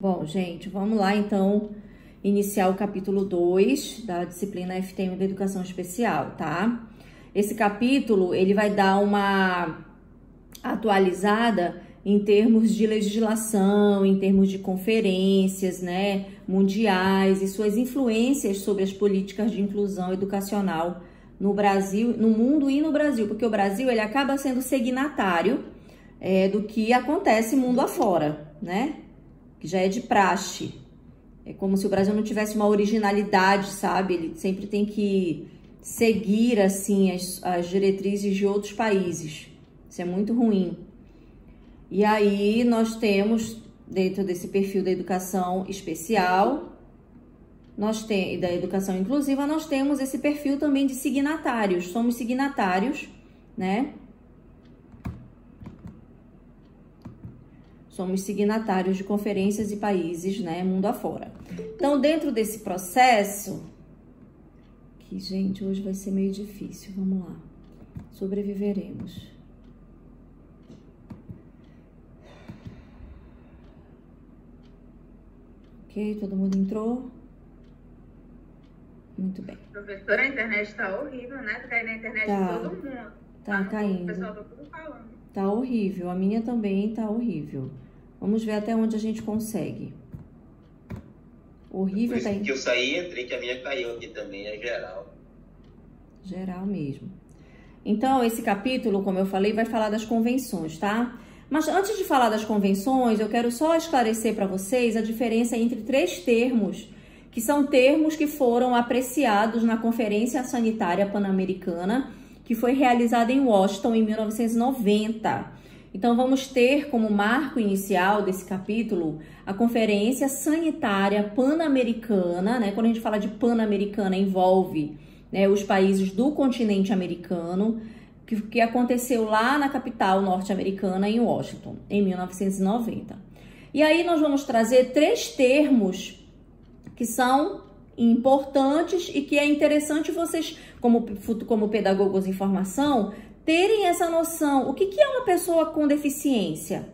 Bom, gente, vamos lá então iniciar o capítulo 2 da disciplina FT1 da Educação Especial, tá? Esse capítulo, ele vai dar uma atualizada em termos de legislação, em termos de conferências, né, mundiais e suas influências sobre as políticas de inclusão educacional no Brasil, no mundo e no Brasil, porque o Brasil, ele acaba sendo signatário do que acontece mundo afora, né? Que já é de praxe. É como se o Brasil não tivesse uma originalidade, sabe? Ele sempre tem que seguir, assim, as diretrizes de outros países. Isso é muito ruim. E aí, nós temos, dentro desse perfil da educação especial, e da educação inclusiva, nós temos esse perfil também de signatários. Somos signatários, né? Somos signatários de conferências e países, né, mundo afora. Então, dentro desse processo, que, gente, hoje vai ser meio difícil, vamos lá. Sobreviveremos. Ok, todo mundo entrou? Muito bem. Professora, a internet tá horrível, né? Tá caindo na internet de todo mundo. Tá caindo. O pessoal tá tudo falando. Tá horrível, a minha também tá horrível. Vamos ver até onde a gente consegue. Horrível. Por isso que eu saí e entrei, que a minha caiu aqui também, é geral. Geral mesmo. Então, esse capítulo, como eu falei, vai falar das convenções, tá? Mas antes de falar das convenções, eu quero só esclarecer para vocês a diferença entre 3 termos, que são termos que foram apreciados na Conferência Sanitária Pan-Americana, que foi realizada em Washington em 1990. Então, vamos ter como marco inicial desse capítulo a Conferência Sanitária Pan-Americana, né? Quando a gente fala de Pan-Americana, envolve, né, os países do continente americano, que aconteceu lá na capital norte-americana, em Washington, em 1990. E aí nós vamos trazer 3 termos que são importantes e que é interessante vocês, como pedagogos em formação, terem essa noção. O que é uma pessoa com deficiência?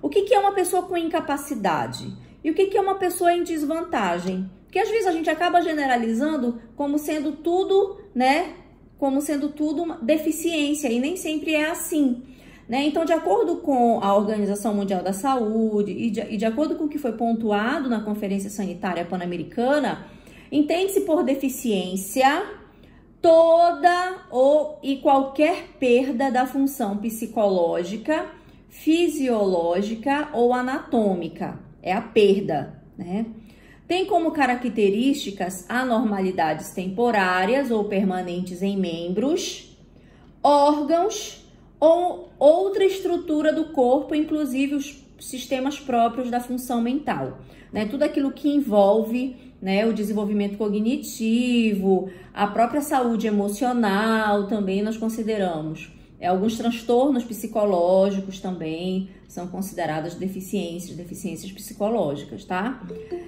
O que é uma pessoa com incapacidade? E o que é uma pessoa em desvantagem? Porque às vezes a gente acaba generalizando como sendo tudo, né? Como sendo tudo uma deficiência, e nem sempre é assim, né? Então, de acordo com a Organização Mundial da Saúde e de acordo com o que foi pontuado na Conferência Sanitária Pan-Americana, entende-se por deficiência toda e qualquer perda da função psicológica, fisiológica ou anatômica. É a perda, né? Tem como características anormalidades temporárias ou permanentes em membros, órgãos ou outra estrutura do corpo, inclusive os sistemas próprios da função mental, né? Tudo aquilo que envolve, né, o desenvolvimento cognitivo, a própria saúde emocional também nós consideramos. Alguns transtornos psicológicos também são consideradas deficiências psicológicas, tá?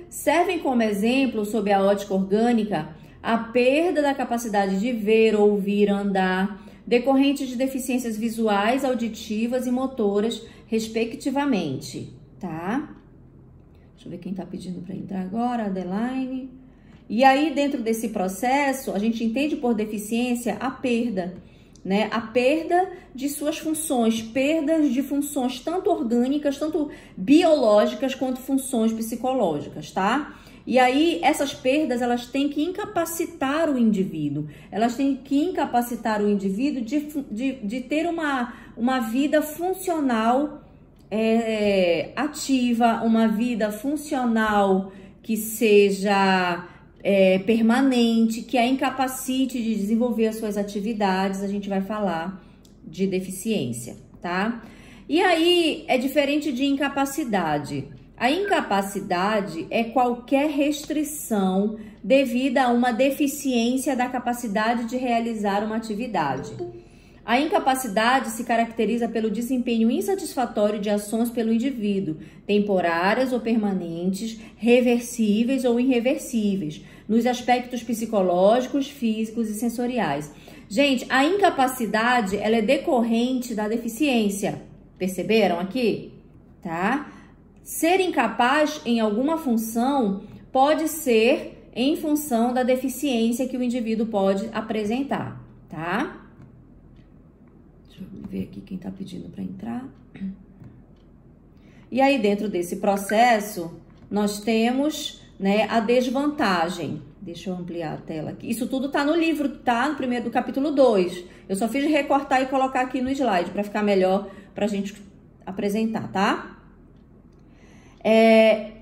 Servem como exemplo, sob a ótica orgânica, a perda da capacidade de ver, ouvir, andar, decorrente de deficiências visuais, auditivas e motoras, respectivamente, tá? Deixa eu ver quem tá pedindo para entrar agora, Adeline. E aí, dentro desse processo, a gente entende por deficiência a perda, né? A perda de suas funções, perdas de funções tanto orgânicas, tanto biológicas, quanto funções psicológicas, tá? E aí, essas perdas, elas têm que incapacitar o indivíduo. Elas têm que incapacitar o indivíduo de ter uma vida funcional ativa, uma vida funcional que seja permanente, que a incapacite de desenvolver as suas atividades. A gente vai falar de deficiência, tá? E aí, é diferente de incapacidade. A incapacidade é qualquer restrição devida a uma deficiência da capacidade de realizar uma atividade. A incapacidade se caracteriza pelo desempenho insatisfatório de ações pelo indivíduo, temporárias ou permanentes, reversíveis ou irreversíveis, nos aspectos psicológicos, físicos e sensoriais. Gente, a incapacidade, ela é decorrente da deficiência. Perceberam aqui? Tá? ser incapaz em alguma função pode ser em função da deficiência que o indivíduo pode apresentar, tá? Deixa eu ver aqui quem tá pedindo para entrar. E aí, dentro desse processo, nós temos, né, a desvantagem. Deixa eu ampliar a tela aqui. Isso tudo tá no livro, tá? No primeiro do capítulo 2. Eu só fiz recortar e colocar aqui no slide para ficar melhor pra gente apresentar, tá?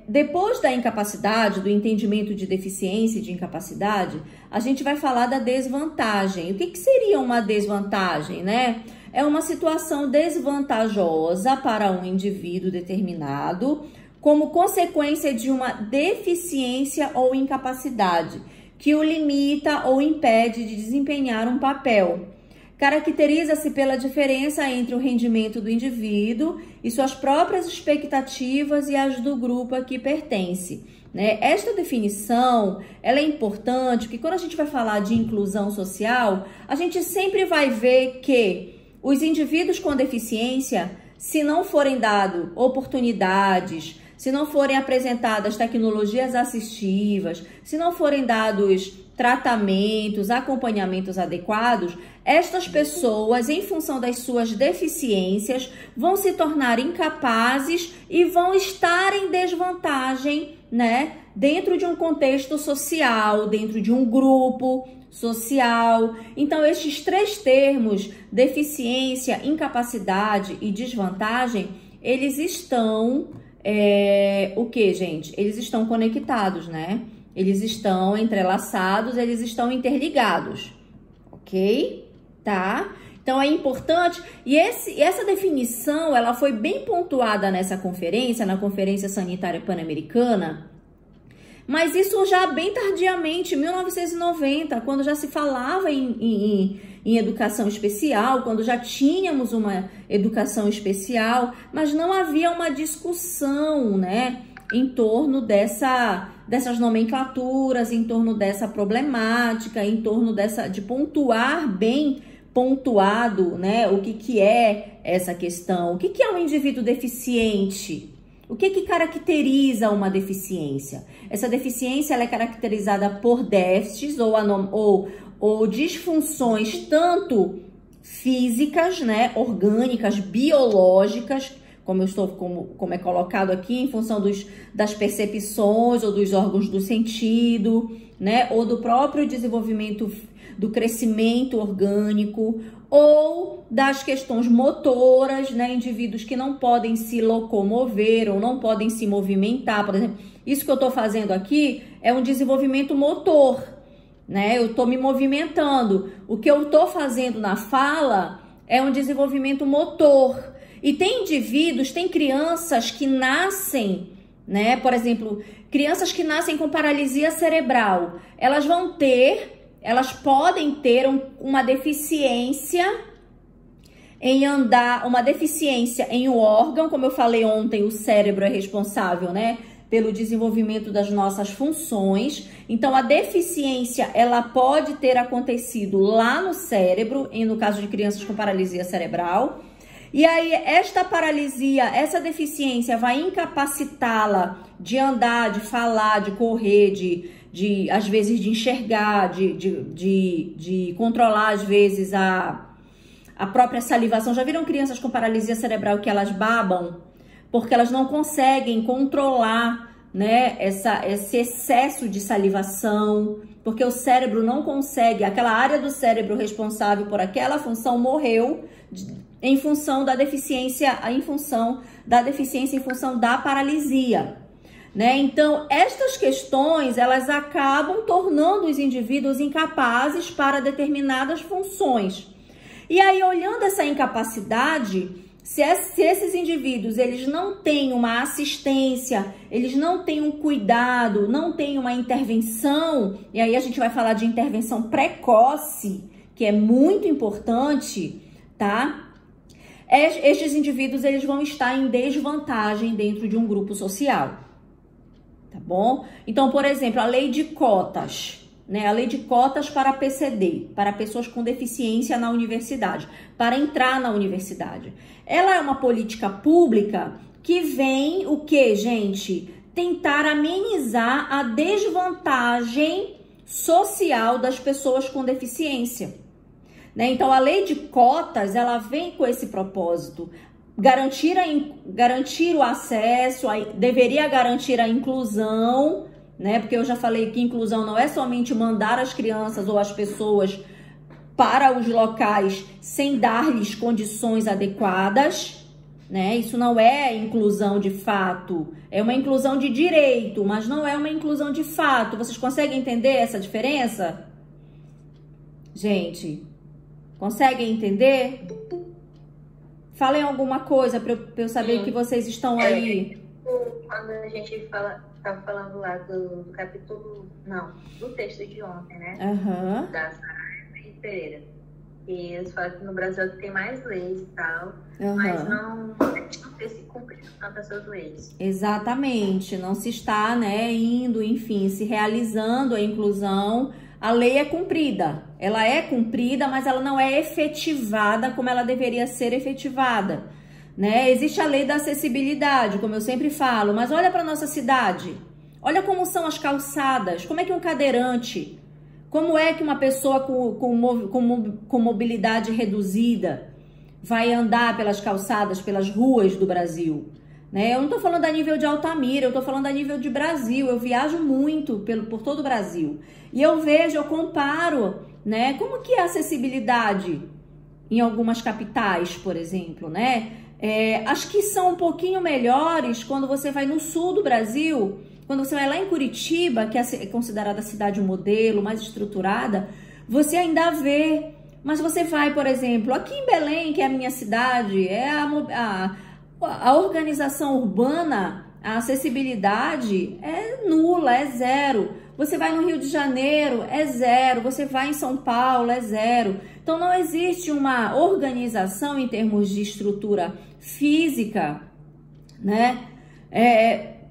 Depois da incapacidade, do entendimento de deficiência e de incapacidade, a gente vai falar da desvantagem. O que que seria uma desvantagem, né? É uma situação desvantajosa para um indivíduo determinado, como consequência de uma deficiência ou incapacidade, que o limita ou impede de desempenhar um papel. Caracteriza-se pela diferença entre o rendimento do indivíduo e suas próprias expectativas e as do grupo a que pertence, né? Esta definição, ela é importante, porque quando a gente vai falar de inclusão social, a gente sempre vai ver que os indivíduos com deficiência, se não forem dadas oportunidades, se não forem apresentadas tecnologias assistivas, se não forem dados tratamentos, acompanhamentos adequados, estas pessoas, em função das suas deficiências, vão se tornar incapazes e vão estar em desvantagem, né? Dentro de um contexto social, dentro de um grupo social. Então, estes três termos, deficiência, incapacidade e desvantagem, eles estão, o que, gente? Eles estão conectados, né? Eles estão entrelaçados, eles estão interligados, ok? Tá? Então, é importante, e essa definição, ela foi bem pontuada nessa conferência, na Conferência Sanitária Pan-Americana, mas isso já bem tardiamente, em 1990, quando já se falava em educação especial, quando já tínhamos uma educação especial, mas não havia uma discussão, né, em torno dessas nomenclaturas, em torno dessa problemática, em torno de pontuar bem pontuado, né, o que é essa questão, o que é um indivíduo deficiente. O que caracteriza uma deficiência? Essa deficiência ela é caracterizada por déficits ou disfunções tanto físicas, né, orgânicas, biológicas, como é colocado aqui, em função das percepções ou dos órgãos do sentido, né, ou do próprio desenvolvimento do crescimento orgânico, ou das questões motoras, né? Indivíduos que não podem se locomover ou não podem se movimentar. Por exemplo, isso que eu tô fazendo aqui é um desenvolvimento motor, né? Eu tô me movimentando. O que eu tô fazendo na fala é um desenvolvimento motor. E tem indivíduos, tem crianças que nascem, né? Por exemplo, crianças que nascem com paralisia cerebral, elas podem ter uma deficiência em andar, uma deficiência em um órgão, como eu falei ontem, o cérebro é responsável, né, pelo desenvolvimento das nossas funções. Então, a deficiência, ela pode ter acontecido lá no cérebro, no caso de crianças com paralisia cerebral. E aí, esta paralisia, essa deficiência vai incapacitá-la de andar, de falar, de correr, às vezes de enxergar, de controlar às vezes a própria salivação. Já viram crianças com paralisia cerebral que elas babam? Porque elas não conseguem controlar, né, esse excesso de salivação, porque o cérebro não consegue, aquela área do cérebro responsável por aquela função morreu em função da deficiência, em função da paralisia. Né? Então, estas questões, elas acabam tornando os indivíduos incapazes para determinadas funções. E aí, olhando essa incapacidade, se esses indivíduos, eles não têm uma assistência, eles não têm um cuidado, não têm uma intervenção, e aí a gente vai falar de intervenção precoce, que é muito importante, tá? Estes indivíduos, eles vão estar em desvantagem dentro de um grupo social. Tá bom? Então, por exemplo, a lei de cotas, né? A lei de cotas para PCD, para pessoas com deficiência na universidade, para entrar na universidade. Ela é uma política pública que vem o que, gente? Tentar amenizar a desvantagem social das pessoas com deficiência. Né? Então, a lei de cotas, ela vem com esse propósito. Garantir o acesso, deveria garantir a inclusão, né? Porque eu já falei que inclusão não é somente mandar as crianças ou as pessoas para os locais sem dar-lhes condições adequadas, né? Isso não é inclusão de fato, é uma inclusão de direito, mas não é uma inclusão de fato. Vocês conseguem entender essa diferença? Gente, conseguem entender? Falem alguma coisa para eu saber que vocês estão aí. Quando a gente estava falando lá do capítulo, não, do texto de ontem, né? Da Saraiva Pereira. E eles falam que no Brasil tem mais leis e tal, mas não tem se cumprido tanto essas leis. Exatamente, não se está, né, indo, enfim, se realizando a inclusão. A lei é cumprida, ela é cumprida, mas ela não é efetivada como ela deveria ser efetivada, né? Existe a lei da acessibilidade, como eu sempre falo, mas olha para nossa cidade, olha como são as calçadas, como é que um cadeirante, como é que uma pessoa com mobilidade reduzida vai andar pelas calçadas, pelas ruas do Brasil? Né? Eu não estou falando a nível de Altamira, eu estou falando a nível de Brasil. Eu viajo muito por todo o Brasil. E eu vejo, eu comparo, né? Como que é a acessibilidade em algumas capitais, por exemplo, né? Acho que são um pouquinho melhores quando você vai no sul do Brasil, quando você vai lá em Curitiba, que é considerada a cidade modelo, mais estruturada, você ainda vê. Mas você vai, por exemplo, aqui em Belém, que é a minha cidade, a organização urbana, a acessibilidade é nula, é zero. Você vai no Rio de Janeiro, é zero. Você vai em São Paulo, é zero. Então, não existe uma organização em termos de estrutura física, né?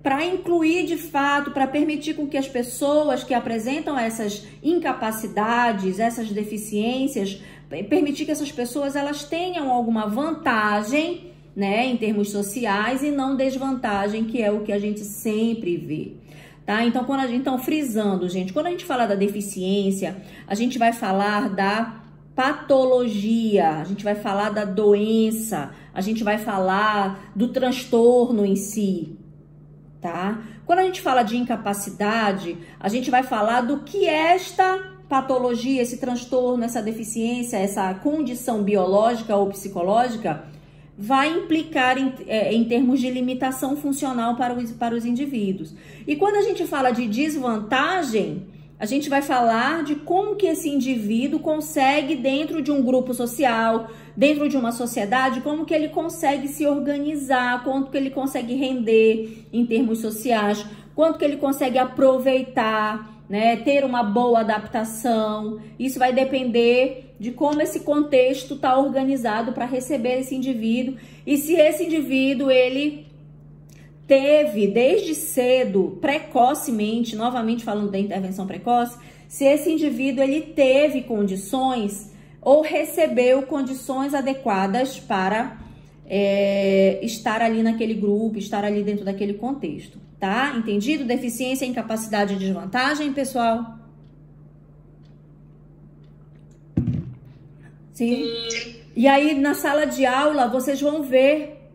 Para incluir de fato, para permitir com que as pessoas que apresentam essas incapacidades, essas deficiências, permitir que essas pessoas elas tenham alguma vantagem, né, em termos sociais e não desvantagem, que é o que a gente sempre vê, tá? Então, frisando, gente, quando a gente fala da deficiência, a gente vai falar da patologia, a gente vai falar da doença, a gente vai falar do transtorno em si, tá? Quando a gente fala de incapacidade, a gente vai falar do que esta patologia, esse transtorno, essa deficiência, essa condição biológica ou psicológica vai implicar em termos de limitação funcional para os indivíduos. E quando a gente fala de desvantagem, a gente vai falar de como que esse indivíduo consegue, dentro de um grupo social, dentro de uma sociedade, como que ele consegue se organizar, quanto que ele consegue render em termos sociais, quanto que ele consegue aproveitar, né, ter uma boa adaptação. Isso vai depender de como esse contexto está organizado para receber esse indivíduo e se esse indivíduo ele teve desde cedo, precocemente, novamente falando da intervenção precoce, se esse indivíduo ele teve condições ou recebeu condições adequadas para estar ali naquele grupo, estar ali dentro daquele contexto, tá? Entendido? Deficiência, incapacidade e desvantagem, pessoal? Sim. E aí, na sala de aula, vocês vão ver,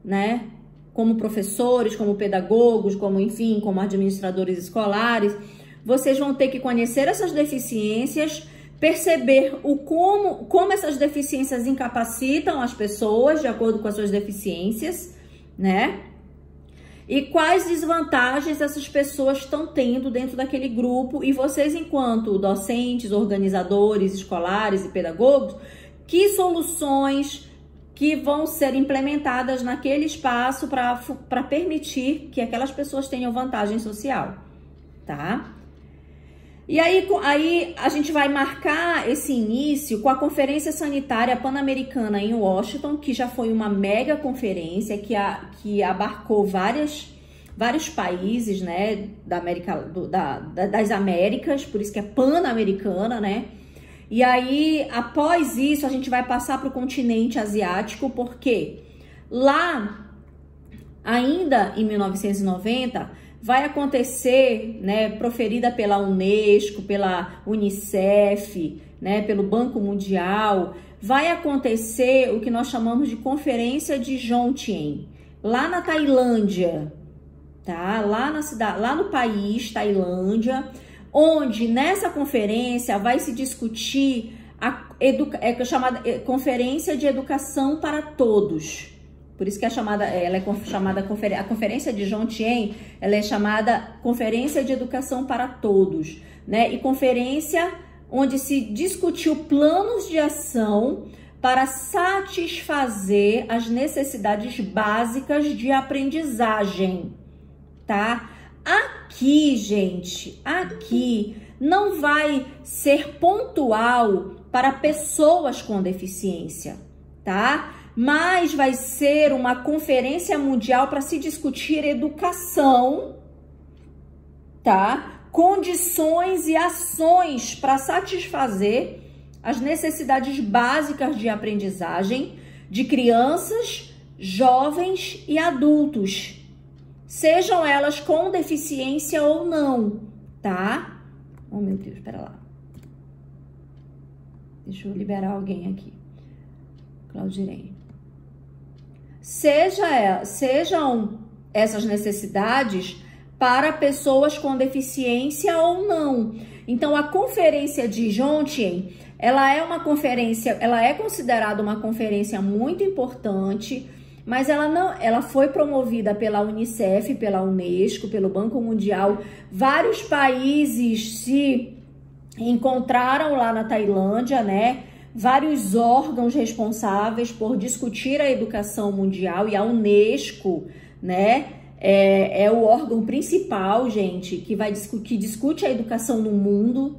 né? Como professores, como pedagogos, como, enfim, como administradores escolares, vocês vão ter que conhecer essas deficiências, perceber como essas deficiências incapacitam as pessoas de acordo com as suas deficiências, né? E quais desvantagens essas pessoas estão tendo dentro daquele grupo. E vocês, enquanto docentes, organizadores escolares e pedagogos, que soluções que vão ser implementadas naquele espaço para permitir que aquelas pessoas tenham vantagem social, tá? E aí a gente vai marcar esse início com a Conferência Sanitária Pan-Americana em Washington, que já foi uma mega conferência que abarcou vários países, né, das Américas, por isso que é pan-americana, né? E aí, após isso, a gente vai passar para o continente asiático, porque lá ainda em 1990, vai acontecer, né, proferida pela Unesco, pela Unicef, né, pelo Banco Mundial, vai acontecer o que nós chamamos de Conferência de Jomtien, lá na Tailândia, tá? Lá no país, Tailândia, onde nessa conferência vai se discutir a chamada Conferência de Educação para Todos. Por isso que a Conferência de Jomtien, ela é chamada Conferência de Educação para Todos, né? E conferência onde se discutiu planos de ação para satisfazer as necessidades básicas de aprendizagem, tá? Aqui, gente, aqui não vai ser pontual para pessoas com deficiência, tá? Mas vai ser uma conferência mundial para se discutir educação, tá? Condições e ações para satisfazer as necessidades básicas de aprendizagem de crianças, jovens e adultos, sejam elas com deficiência ou não, tá? Oh, meu Deus, pera lá. Deixa eu liberar alguém aqui. Claudirene. Sejam essas necessidades para pessoas com deficiência ou não. Então, a Conferência de Jomtien, ela é considerada uma conferência muito importante, mas ela foi promovida pela Unicef, pela Unesco, pelo Banco Mundial. Vários países se encontraram lá na Tailândia, né? Vários órgãos responsáveis por discutir a educação mundial, e a Unesco, né? É o órgão principal, gente, que discute a educação no mundo,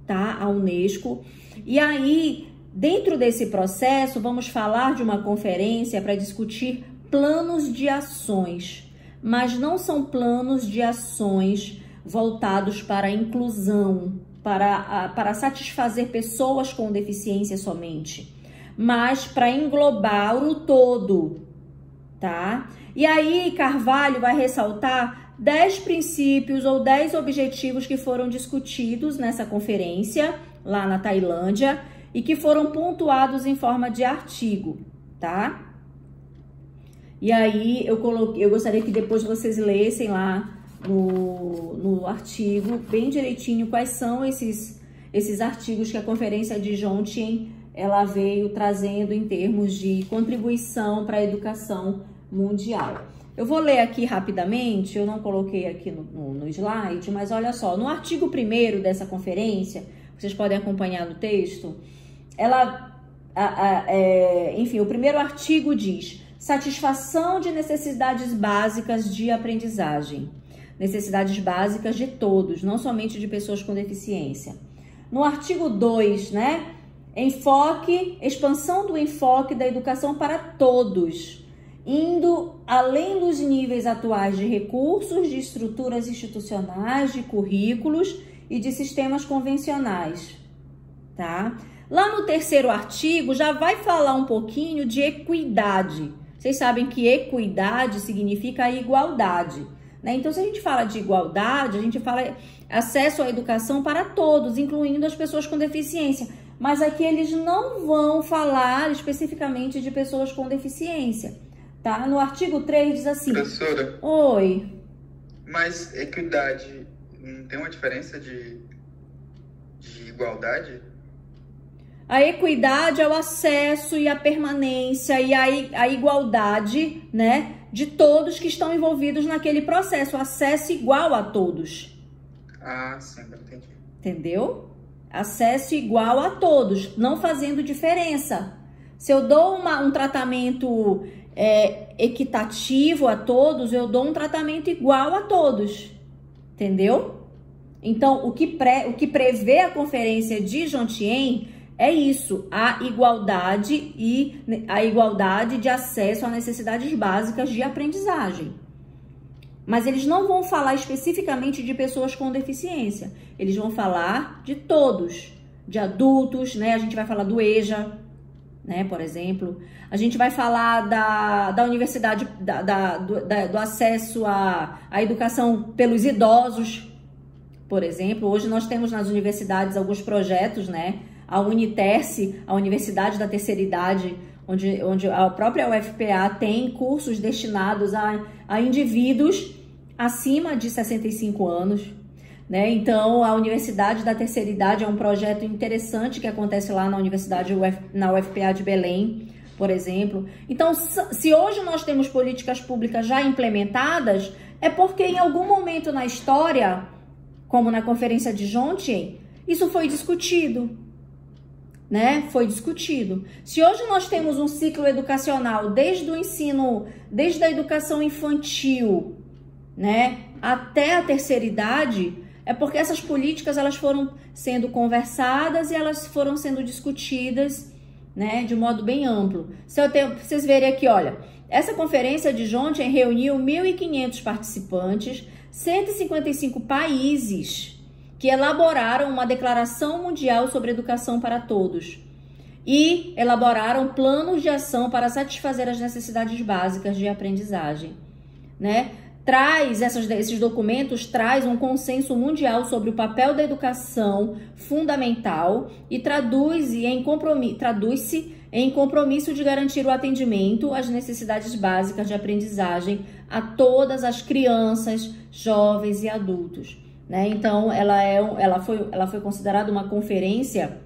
tá? A Unesco. E aí, dentro desse processo, vamos falar de uma conferência para discutir planos de ações, mas não são planos de ações voltados para a inclusão, para satisfazer pessoas com deficiência somente, mas para englobar o todo, tá? E aí, Carvalho vai ressaltar 10 princípios ou 10 objetivos que foram discutidos nessa conferência, lá na Tailândia, e que foram pontuados em forma de artigo, tá? E aí, eu gostaria que depois vocês lessem lá no artigo, bem direitinho, quais são esses artigos que a Conferência de Jomtien, ela veio trazendo em termos de contribuição para a educação mundial. Eu vou ler aqui rapidamente, eu não coloquei aqui no slide, mas olha só, no artigo 1º dessa conferência, vocês podem acompanhar no texto, enfim, o primeiro artigo diz: satisfação de necessidades básicas de aprendizagem. Necessidades básicas de todos, não somente de pessoas com deficiência. No artigo 2, né? Expansão do enfoque da educação para todos, indo além dos níveis atuais de recursos, de estruturas institucionais, de currículos e de sistemas convencionais, tá? Lá no 3º artigo já vai falar um pouquinho de equidade. Vocês sabem que equidade significa igualdade, né? Então, se a gente fala de igualdade, a gente fala acesso à educação para todos, incluindo as pessoas com deficiência. Mas aqui eles não vão falar especificamente de pessoas com deficiência, tá? No artigo 3 diz assim... Professora? Oi. Mas equidade não tem uma diferença de igualdade? A equidade é o acesso e a permanência e a igualdade, né, de todos que estão envolvidos naquele processo. Acesso igual a todos. Ah, sim, entendi. Entendeu? Acesso igual a todos, não fazendo diferença. Se eu dou um tratamento equitativo a todos, eu dou um tratamento igual a todos. Entendeu? Então, o que prevê a Conferência de Jomtien é isso, a igualdade de acesso a necessidades básicas de aprendizagem. Mas eles não vão falar especificamente de pessoas com deficiência. Eles vão falar de todos, de adultos, né? A gente vai falar do EJA, né, por exemplo. A gente vai falar da universidade, do acesso à educação pelos idosos, por exemplo. Hoje nós temos nas universidades alguns projetos, né? A Uniterce, a Universidade da Terceira Idade, onde a própria UFPA tem cursos destinados a indivíduos acima de 65 anos, né? Então, a Universidade da Terceira Idade é um projeto interessante que acontece lá na UFPA de Belém, por exemplo. Então, se hoje nós temos políticas públicas já implementadas, é porque em algum momento na história, como na Conferência de Jontien, isso foi discutido, né? Foi discutido. Se hoje nós temos um ciclo educacional desde o ensino, desde a educação infantil, né, até a terceira idade, é porque essas políticas elas foram sendo conversadas e elas foram sendo discutidas, né, de modo bem amplo. Vocês verem aqui, olha, essa conferência de Jontien reuniu 1.500 participantes, 155 países que elaboraram uma declaração mundial sobre educação para todos e elaboraram planos de ação para satisfazer as necessidades básicas de aprendizagem, né? Esses documentos traz um consenso mundial sobre o papel da educação fundamental e traduz-se em compromisso de garantir o atendimento às necessidades básicas de aprendizagem a todas as crianças, jovens e adultos, né? Então, ela foi considerada uma conferência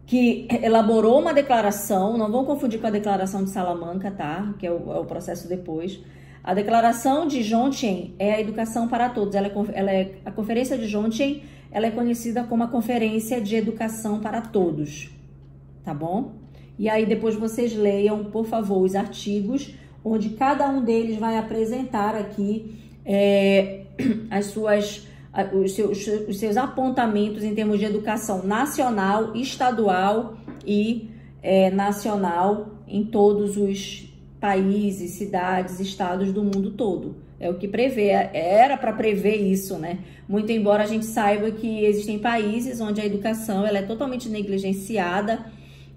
que elaborou uma declaração, não vão confundir com a declaração de Salamanca, tá? Que é o processo depois. A declaração de Jontien é a educação para todos. A conferência de Jontien, ela é conhecida como a conferência de educação para todos, tá bom? E aí depois vocês leiam, por favor, os artigos, onde cada um deles vai apresentar aqui os seus apontamentos em termos de educação nacional, estadual e nacional em todos os países, cidades, estados do mundo todo. É o que prevê, era para prever isso, né? Muito embora a gente saiba que existem países onde a educação ela é totalmente negligenciada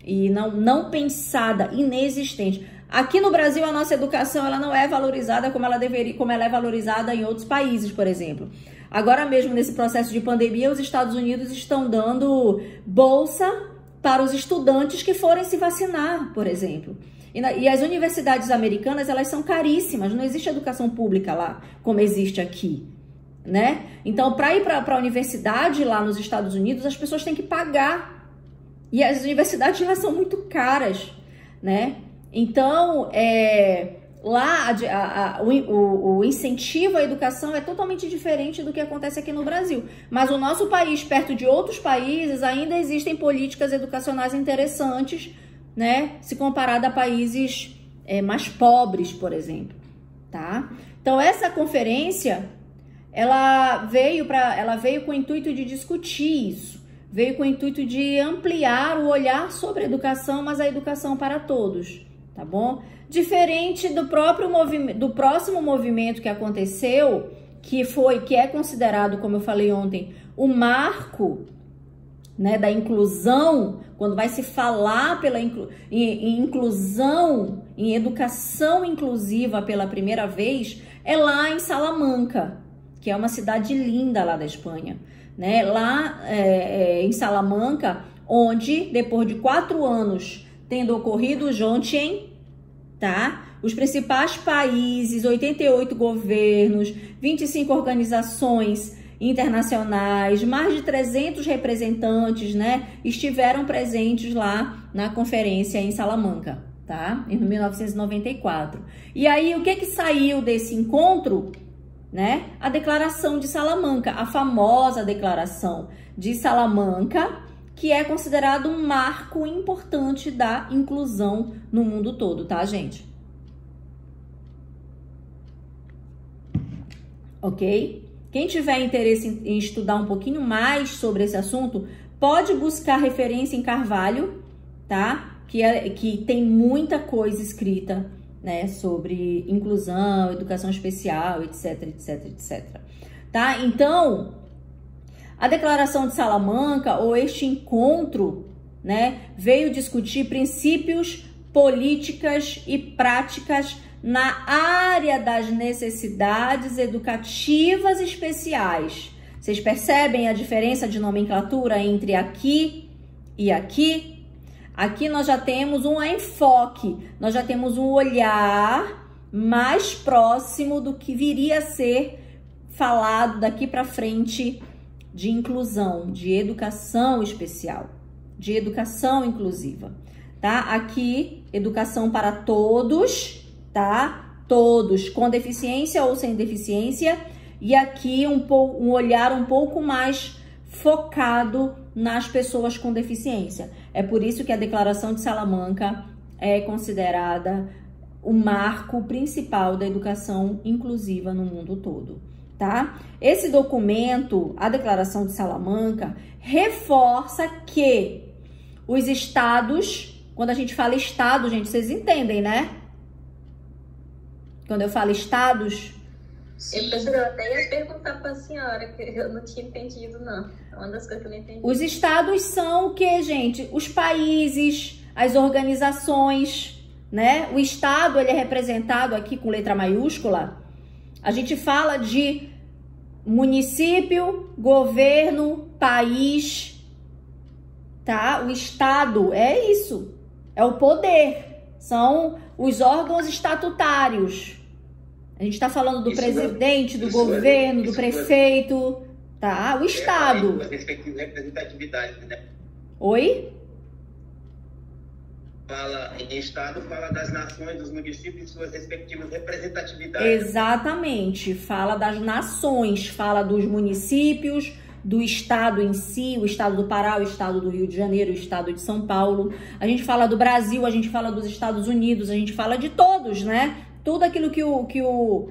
e não pensada, inexistente. Aqui no Brasil, a nossa educação ela não é valorizada como ela deveria, como ela é valorizada em outros países, por exemplo. Agora mesmo, nesse processo de pandemia, os Estados Unidos estão dando bolsa para os estudantes que forem se vacinar, por exemplo. E as universidades americanas, elas são caríssimas, não existe educação pública lá, como existe aqui, né? Então, para ir para a universidade lá nos Estados Unidos, as pessoas têm que pagar. E as universidades lá são muito caras, né? Então, lá o incentivo à educação é totalmente diferente do que acontece aqui no Brasil. Mas o nosso país, perto de outros países, ainda existem políticas educacionais interessantes, né? Se comparado a países mais pobres, por exemplo, tá? Então, essa conferência, ela veio com o intuito de discutir isso. Veio com o intuito de ampliar o olhar sobre a educação, mas a educação para todos, tá bom? Diferente do próximo movimento que aconteceu, que é considerado, como eu falei ontem, o marco, né, da inclusão, quando vai se falar em inclusão, em educação inclusiva pela primeira vez, é lá em Salamanca, que é uma cidade linda lá da Espanha, né? Lá em Salamanca, onde depois de 4 anos tendo ocorrido o Jontien, tá? Os principais países, 88 governos, 25 organizações internacionais, mais de 300 representantes, né, estiveram presentes lá na conferência em Salamanca, tá? Em 1994. E aí, o que saiu desse encontro, né? A Declaração de Salamanca, a famosa Declaração de Salamanca, que é considerado um marco importante da inclusão no mundo todo, tá, gente? Ok? Quem tiver interesse em estudar um pouquinho mais sobre esse assunto, pode buscar referência em Carvalho, tá? Que tem muita coisa escrita, né, sobre inclusão, educação especial, etc, etc, etc. Tá? Então, a Declaração de Salamanca, ou este encontro, né, veio discutir princípios, políticas e práticas na área das necessidades educativas especiais. Vocês percebem a diferença de nomenclatura entre aqui e aqui? Aqui nós já temos um enfoque, nós já temos um olhar mais próximo do que viria a ser falado daqui para frente de inclusão, de educação especial, de educação inclusiva, tá? Aqui, educação para todos, tá? Todos, com deficiência ou sem deficiência, e aqui um olhar um pouco mais focado nas pessoas com deficiência. É por isso que a Declaração de Salamanca é considerada o marco principal da educação inclusiva no mundo todo, tá? Esse documento, a Declaração de Salamanca, reforça que os estados, quando a gente fala estado, gente, vocês entendem, né? Quando eu falo estados... Eu até ia perguntar para a senhora, que eu não tinha entendido, não. É uma das coisas que eu não entendi. Os estados são o que, gente? Os países, as organizações, né? O estado, ele é representado aqui com letra maiúscula. A gente fala de município, governo, país, tá? O estado é isso, é o poder, são os órgãos estatutários. A gente está falando do presidente, do governo, do prefeito, tá? O estado. Representatividade, né? Oi? Fala em estado, fala das nações, dos municípios e suas respectivas representatividades. Exatamente, fala das nações, fala dos municípios, do estado em si, o estado do Pará, o estado do Rio de Janeiro, o estado de São Paulo. A gente fala do Brasil, a gente fala dos Estados Unidos, a gente fala de todos, né? Tudo aquilo que o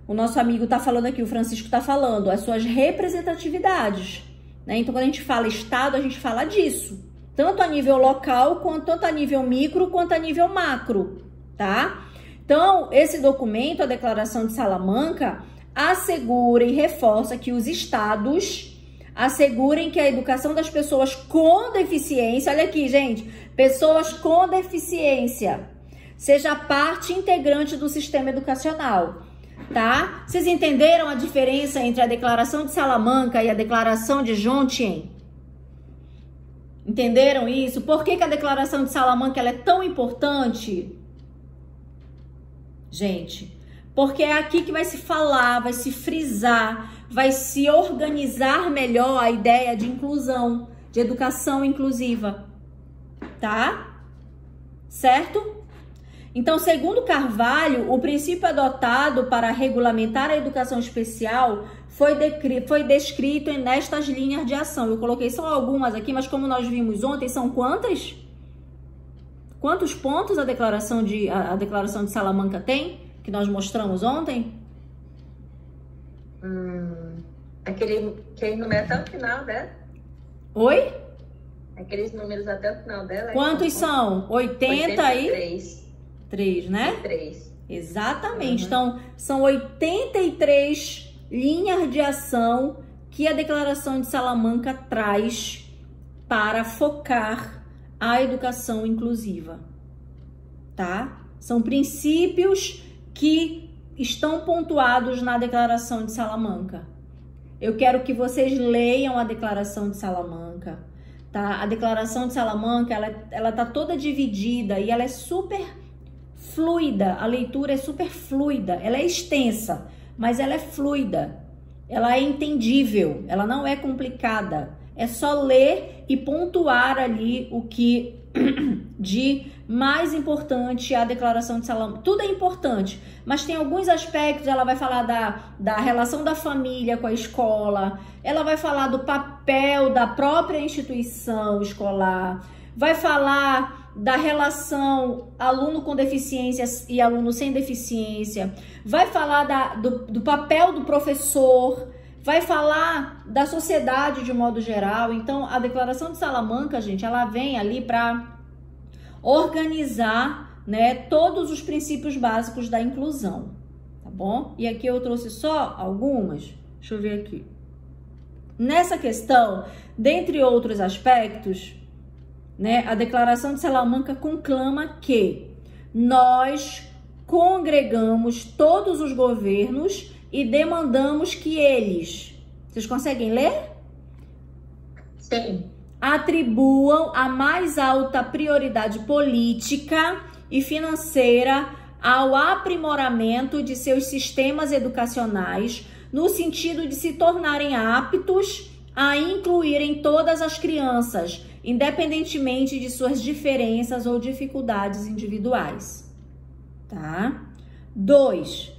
nosso amigo tá falando aqui, o Francisco tá falando, as suas representatividades, né? Então, quando a gente fala estado, a gente fala disso. Tanto a nível local, tanto a nível micro, quanto a nível macro, tá? Então, esse documento, a Declaração de Salamanca, assegura e reforça que os estados assegurem que a educação das pessoas com deficiência, olha aqui, gente, pessoas com deficiência, seja parte integrante do sistema educacional, tá? Vocês entenderam a diferença entre a Declaração de Salamanca e a Declaração de Jontien? Entenderam isso? Por que a Declaração de Salamanca ela é tão importante? Gente, porque é aqui que vai se falar, vai se frisar, vai se organizar melhor a ideia de inclusão, de educação inclusiva, tá? Certo? Então, segundo Carvalho, o princípio adotado para regulamentar a educação especial foi descrito nestas linhas de ação. Eu coloquei só algumas aqui, mas como nós vimos ontem, são quantas? Quantos pontos a Declaração de Salamanca tem, que nós mostramos ontem? Aquele número até o final, né? Oi? Aqueles números até o final dela. Quantos são? 83. 3, né? 83. Exatamente. Uhum. Então, são 83 linhas de ação que a Declaração de Salamanca traz para focar a educação inclusiva, tá? São princípios que estão pontuados na Declaração de Salamanca. Eu quero que vocês leiam a Declaração de Salamanca, tá? A Declaração de Salamanca, ela tá toda dividida e ela é super fluida, a leitura é super fluida, ela é extensa, mas ela é fluida, ela é entendível, ela não é complicada, é só ler e pontuar ali o que de mais importante a Declaração de Salamanca. Tudo é importante, mas tem alguns aspectos, ela vai falar da relação da família com a escola, ela vai falar do papel da própria instituição escolar, vai falar da relação aluno com deficiência e aluno sem deficiência, vai falar do papel do professor, vai falar da sociedade de modo geral. Então, a Declaração de Salamanca, gente, ela vem ali para organizar, né, todos os princípios básicos da inclusão, tá bom? E aqui eu trouxe só algumas, deixa eu ver aqui. Nessa questão, dentre outros aspectos, né? A Declaração de Salamanca conclama que nós congregamos todos os governos e demandamos que eles, vocês conseguem ler? Sim. Atribuam a mais alta prioridade política e financeira ao aprimoramento de seus sistemas educacionais, no sentido de se tornarem aptos a incluírem todas as crianças, independentemente de suas diferenças ou dificuldades individuais. Tá? 2.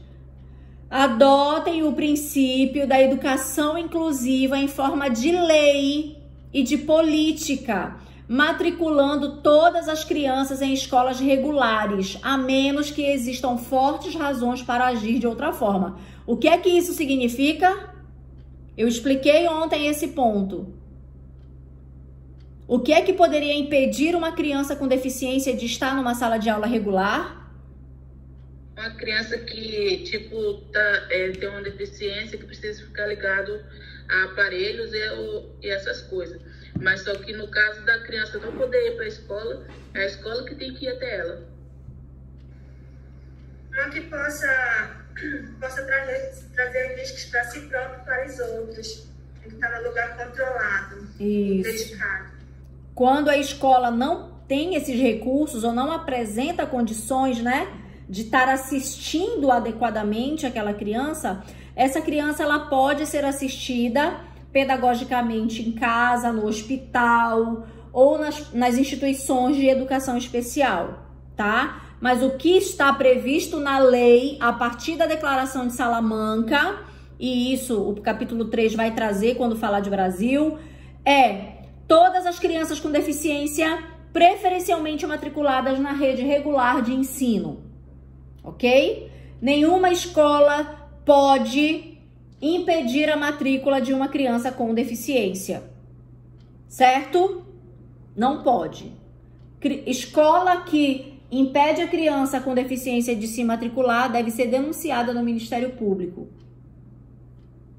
Adotem o princípio da educação inclusiva em forma de lei e de política, matriculando todas as crianças em escolas regulares, a menos que existam fortes razões para agir de outra forma. O que é que isso significa? Eu expliquei ontem esse ponto. O que é que poderia impedir uma criança com deficiência de estar numa sala de aula regular? Uma criança que, tem uma deficiência, que precisa ficar ligado a aparelhos e essas coisas. Mas só que no caso da criança não poder ir para a escola, é a escola que tem que ir até ela. Não que possa trazer riscos para si próprio e para os outros. Tem que estar no lugar controlado. Isso. Dedicado. Quando a escola não tem esses recursos ou não apresenta condições, né, de estar assistindo adequadamente aquela criança, essa criança ela pode ser assistida pedagogicamente em casa, no hospital ou nas instituições de educação especial, tá? Mas o que está previsto na lei, a partir da Declaração de Salamanca, e isso o capítulo 3 vai trazer quando falar de Brasil, é todas as crianças com deficiência preferencialmente matriculadas na rede regular de ensino, ok? Nenhuma escola pode impedir a matrícula de uma criança com deficiência, certo? Não pode. Escola que impede a criança com deficiência de se matricular deve ser denunciada no Ministério Público.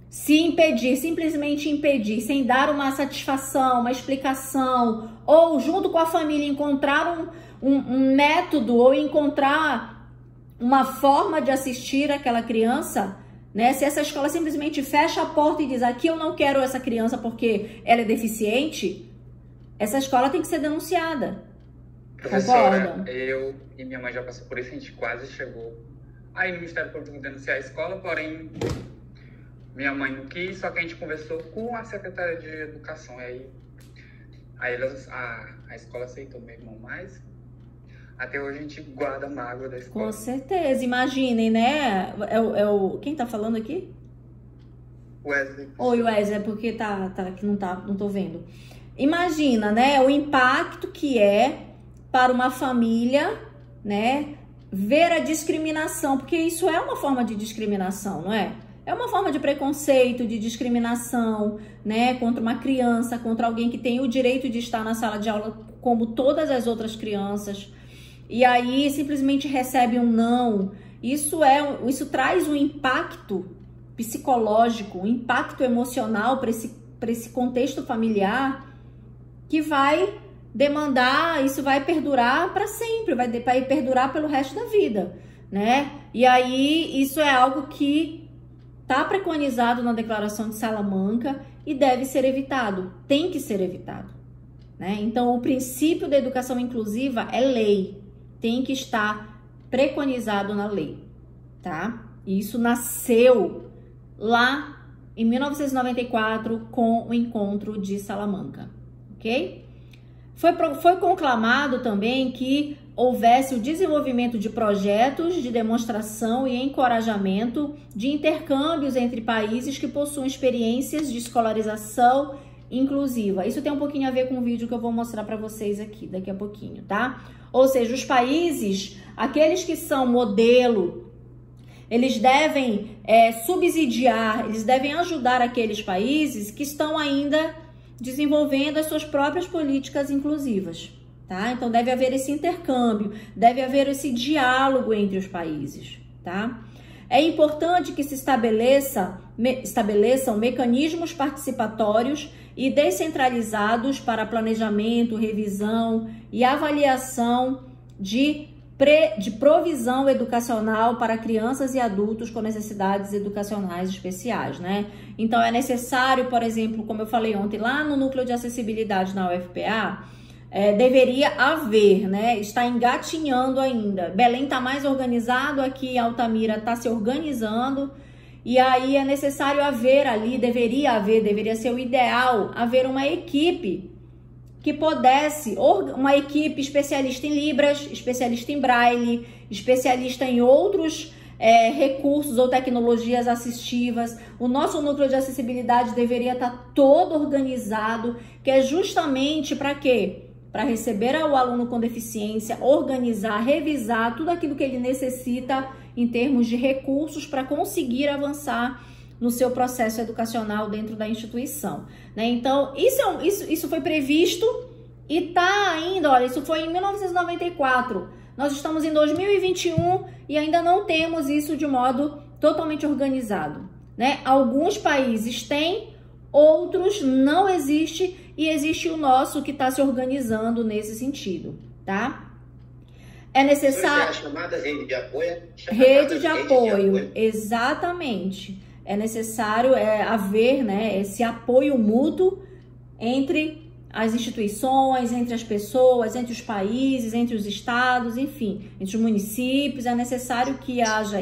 Se impedir, simplesmente impedir, sem dar uma satisfação, uma explicação, ou junto com a família encontrar um método ou encontrar uma forma de assistir aquela criança, né? Se essa escola simplesmente fecha a porta e diz aqui eu não quero essa criança porque ela é deficiente, essa escola tem que ser denunciada. Professora, Concorda? eu e minha mãe já passou por isso, a gente quase chegou aí no Ministério Público denunciar a escola, porém minha mãe não quis, só que a gente conversou com a secretária de Educação, aí a escola aceitou meu irmão, mas até hoje a gente guarda a mágoa da escola. Com certeza, imaginem, né? Quem tá falando aqui? Wesley. Oi, Wesley, é porque que não tô vendo. Imagina, né, o impacto que é para uma família, né, ver a discriminação, porque isso é uma forma de discriminação, não é? É uma forma de preconceito, de discriminação, né, contra uma criança, contra alguém que tem o direito de estar na sala de aula como todas as outras crianças. E aí simplesmente recebe um não. Isso traz um impacto psicológico, um impacto emocional para esse contexto familiar que vai demandar, isso vai perdurar para sempre, vai perdurar pelo resto da vida, né? E aí isso é algo que está preconizado na Declaração de Salamanca e deve ser evitado, tem que ser evitado, né? Então o princípio da educação inclusiva é lei, tem que estar preconizado na lei, tá? E isso nasceu lá em 1994 com o Encontro de Salamanca, ok? Foi conclamado também que houvesse o desenvolvimento de projetos de demonstração e encorajamento de intercâmbios entre países que possuem experiências de escolarização inclusiva. Isso tem um pouquinho a ver com o vídeo que eu vou mostrar para vocês aqui daqui a pouquinho, tá? Ou seja, os países, aqueles que são modelo, eles devem subsidiar, eles devem ajudar aqueles países que estão ainda desenvolvendo as suas próprias políticas inclusivas, tá? Então deve haver esse intercâmbio, deve haver esse diálogo entre os países, tá? É importante que se estabeleça estabeleçam mecanismos participatórios e descentralizados para planejamento, revisão e avaliação de provisão educacional para crianças e adultos com necessidades educacionais especiais, né? Então, é necessário, por exemplo, como eu falei ontem, lá no Núcleo de Acessibilidade na UFPA, deveria haver, né? Está engatinhando ainda. Belém está mais organizado, aqui Altamira está se organizando, e aí é necessário haver ali, deveria ser o ideal, haver uma equipe que pudesse, uma equipe especialista em Libras, especialista em Braille, especialista em outros recursos ou tecnologias assistivas. O nosso núcleo de acessibilidade deveria estar todo organizado, que é justamente para quê? Para receber o aluno com deficiência, organizar, revisar tudo aquilo que ele necessita em termos de recursos para conseguir avançar no seu processo educacional dentro da instituição, né? Então, isso foi previsto e tá ainda, olha, isso foi em 1994, nós estamos em 2021 e ainda não temos isso de modo totalmente organizado, né? Alguns países têm, outros não existe, e existe o nosso que está se organizando nesse sentido, tá? É necessário... Chamada rede de apoio. Rede de apoio, exatamente. É necessário haver, né, esse apoio mútuo entre as instituições, entre as pessoas, entre os países, entre os estados, enfim, entre os municípios. É necessário que haja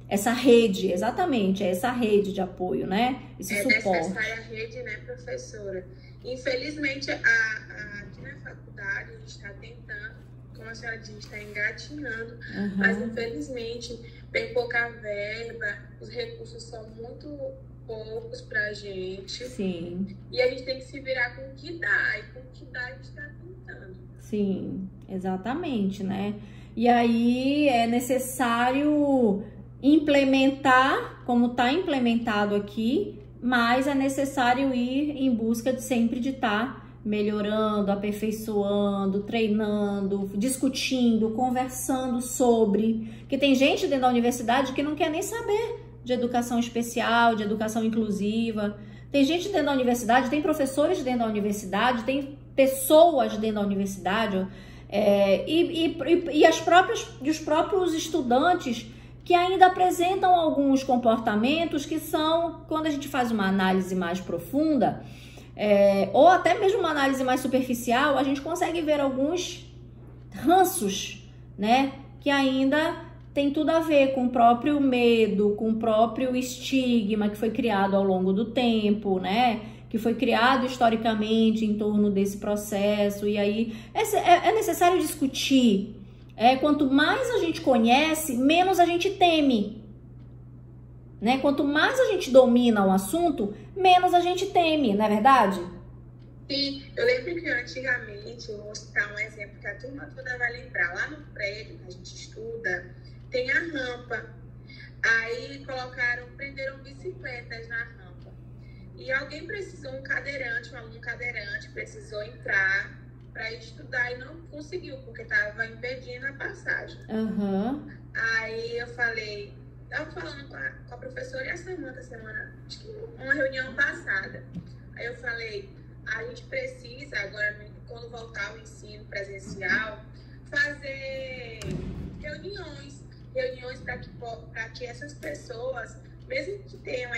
essa rede, exatamente, essa rede de apoio, né? Esse suporte. Necessária a rede, né, professora? Infelizmente, aqui na faculdade, a gente está tentando, como a senhora disse, está engatinhando, mas infelizmente tem pouca verba, os recursos são muito poucos pra gente. Sim. E a gente tem que se virar com o que dá, e com o que dá a gente está tentando. Sim, exatamente, né? E aí é necessário implementar, como está implementado aqui, mas é necessário ir em busca de sempre de estar melhorando, aperfeiçoando, treinando, discutindo, conversando sobre. Que tem gente dentro da universidade que não quer nem saber de educação especial, de educação inclusiva. Tem gente dentro da universidade, tem professores dentro da universidade, tem pessoas dentro da universidade, e os próprios estudantes que ainda apresentam alguns comportamentos que são, quando a gente faz uma análise mais profunda, ou até mesmo uma análise mais superficial, a gente consegue ver alguns ranços, né, que ainda tem tudo a ver com o próprio medo, com o próprio estigma que foi criado ao longo do tempo, né, que foi criado historicamente em torno desse processo. E aí é necessário discutir. Quanto mais a gente conhece, menos a gente teme, né? Quanto mais a gente domina o assunto, menos a gente teme, não é verdade? Sim, eu lembro que antigamente, eu vou citar um exemplo que a turma toda vai lembrar, lá no prédio que a gente estuda, tem a rampa. Aí prenderam bicicletas na rampa. E alguém precisou, um aluno cadeirante, precisou entrar para estudar e não conseguiu, porque estava impedindo a passagem. Aí eu estava falando com a professora e a Samanta acho que uma reunião passada. Aí eu falei, a gente precisa agora, quando voltar ao ensino presencial, fazer reuniões para que essas pessoas, mesmo que tenham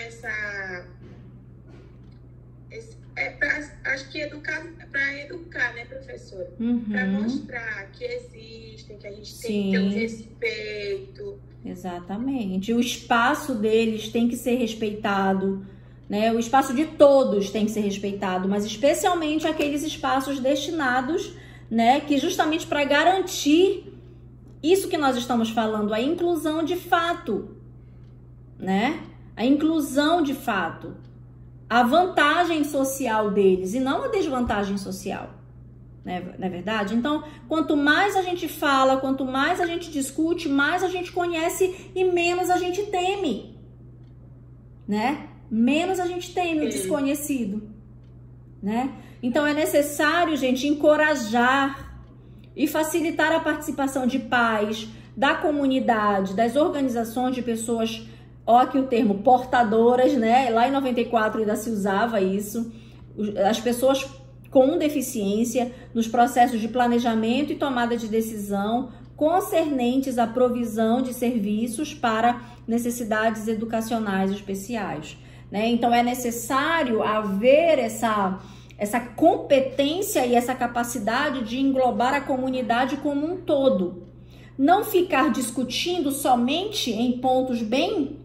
acho que para educar, né, professora? Para mostrar que existem, que a gente tem que ter um respeito. Exatamente. O espaço deles tem que ser respeitado, né? O espaço de todos tem que ser respeitado, mas especialmente aqueles espaços destinados, né, que justamente para garantir isso que nós estamos falando, a inclusão de fato, né? A inclusão de fato. A vantagem social deles e não a desvantagem social, né? Não é verdade? Então, quanto mais a gente fala, quanto mais a gente discute, mais a gente conhece e menos a gente teme, né? Menos a gente teme o desconhecido, né? Então, é necessário, gente, encorajar e facilitar a participação de pais, da comunidade, das organizações de pessoas Ó, aqui o termo portadoras, né? Lá em 94 ainda se usava isso. As pessoas com deficiência nos processos de planejamento e tomada de decisão concernentes à provisão de serviços para necessidades educacionais especiais, né? Então, é necessário haver essa competência e essa capacidade de englobar a comunidade como um todo. Não ficar discutindo somente em pontos bem